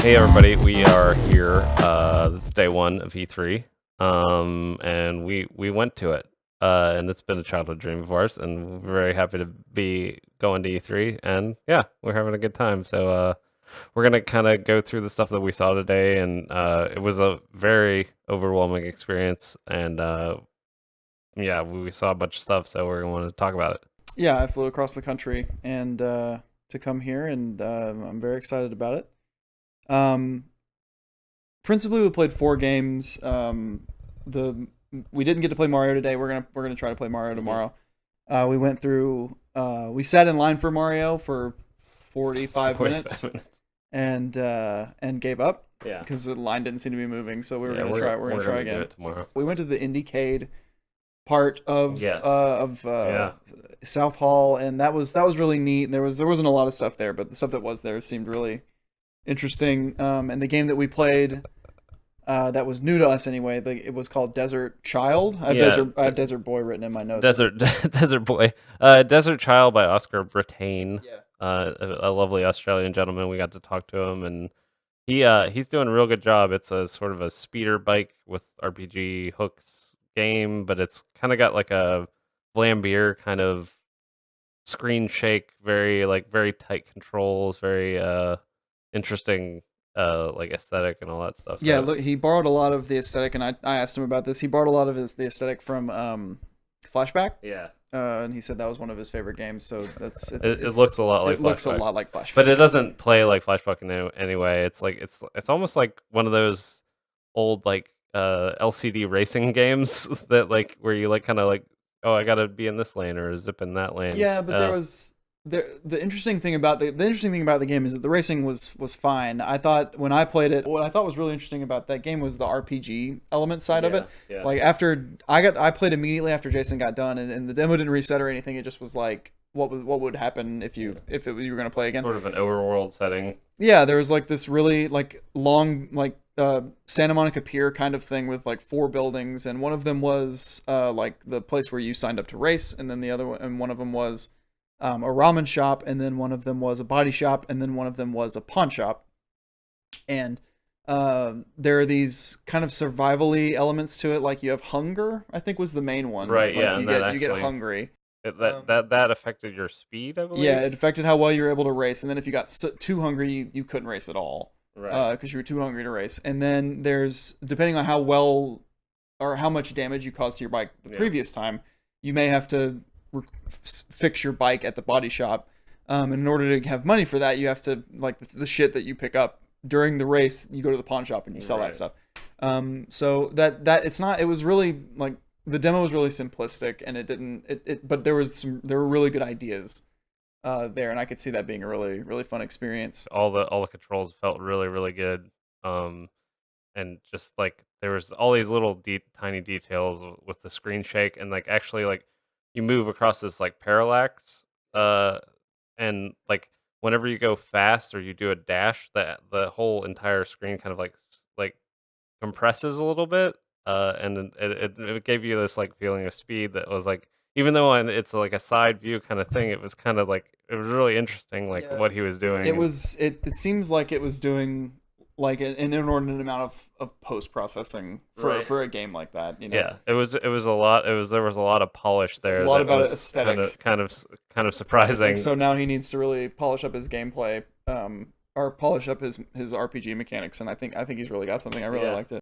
Hey everybody, we are here. This is day one of E3, and we went to it, and it's been a childhood dream of ours, and we're very happy to be going to E3, and yeah, we're having a good time. So we're gonna kind of go through the stuff that we saw today, and it was a very overwhelming experience, and yeah, we saw a bunch of stuff, so we're gonna want to talk about it. Yeah, I flew across the country and to come here, and I'm very excited about it. Um, Principally, we played four games. The We didn't get to play Mario today. We're gonna try to play Mario Mhm. tomorrow. We went through. We sat in line for Mario for 45 45 minutes minutes. and gave up Yeah, because the line didn't seem to be moving. So we were yeah, gonna try. We're gonna we're try gonna do again. it tomorrow. We went to the Indiecade part Yes. of Yeah. South Hall, and that was really neat. There wasn't a lot of stuff there, but the stuff that was there seemed really interesting. And the game that we played that was new to us anyway, it was called Desert Child. Yeah. I have Desert Boy written in my notes. Desert Desert Boy, Desert Child by Oscar Brittain, Yeah. a lovely Australian gentleman. We got to talk to him, and he's doing a real good job. It's a sort of a speeder bike with RPG hooks game, but it's kind of got like a Vlambeer kind of screen shake, very tight controls, very interesting like aesthetic and all that stuff. Yeah, So look, he borrowed a lot of the aesthetic, and I asked him about this. He borrowed a lot of the aesthetic from Flashback, yeah, and he said that was one of his favorite games. So it looks a lot like it looks a Flashback. lot like But Flashback. it doesn't play like Flashback in any way. It's like it's almost like one of those old like LCD racing games that like where you like kind of like, oh, I gotta be in this lane or zip in that lane. Yeah, but the interesting thing about the interesting thing about the game is that the racing was fine. I thought when I played it, what I thought was really interesting about that game was the RPG element side of Yeah, it. yeah. Like after I played immediately after Jason got done, and the demo didn't reset or anything. It just was like what would happen if you were gonna play again. Sort of an overworld setting. Yeah, there was like this really like long like Santa Monica Pier kind of thing with like four buildings, and one of them was like the place where you signed up to race, and then the other one, and one of them was a ramen shop, and then one of them was a body shop, and then one of them was a pawn shop. And there are these kind of survivally elements to it, like you have hunger. I think was the main one. Right, Like yeah, and that you get actually hungry. that affected your speed, I Yeah, believe. it affected how well you were able to race, and then if you got too hungry, you couldn't race at all, Right. because you were too hungry to race. And then there's depending on how well or how much damage you caused to your bike the Yeah. previous time, you may have to fix your bike at the body shop. And in order to have money for that, you have to like the shit that you pick up during the race. You go to the pawn shop and you sell that Right. stuff. So that it's not. It was really like the demo was really simplistic, and it didn't. But there were really good ideas there, and I could see that being a really fun experience. All the controls felt really good. Um, and just like there was all these little tiny details with the screen shake, and like actually like you move across this like parallax, uh, and like whenever you go fast or you do a dash, that the whole entire screen kind of like like compresses a little bit, and then it gave you this like feeling of speed that was like, even though it's like a side view kind of thing, it was kind of like it was really interesting like Yeah. what he was doing. It And was it seems like it was doing like an inordinate amount of post processing right. for a game like that. Yeah, it was a lot. There was a lot of polish A there lot that about was aesthetic. kind of And surprising. so now he needs to really polish up his gameplay, or polish up his RPG mechanics, and I think he's really got something. I really Yeah. liked it.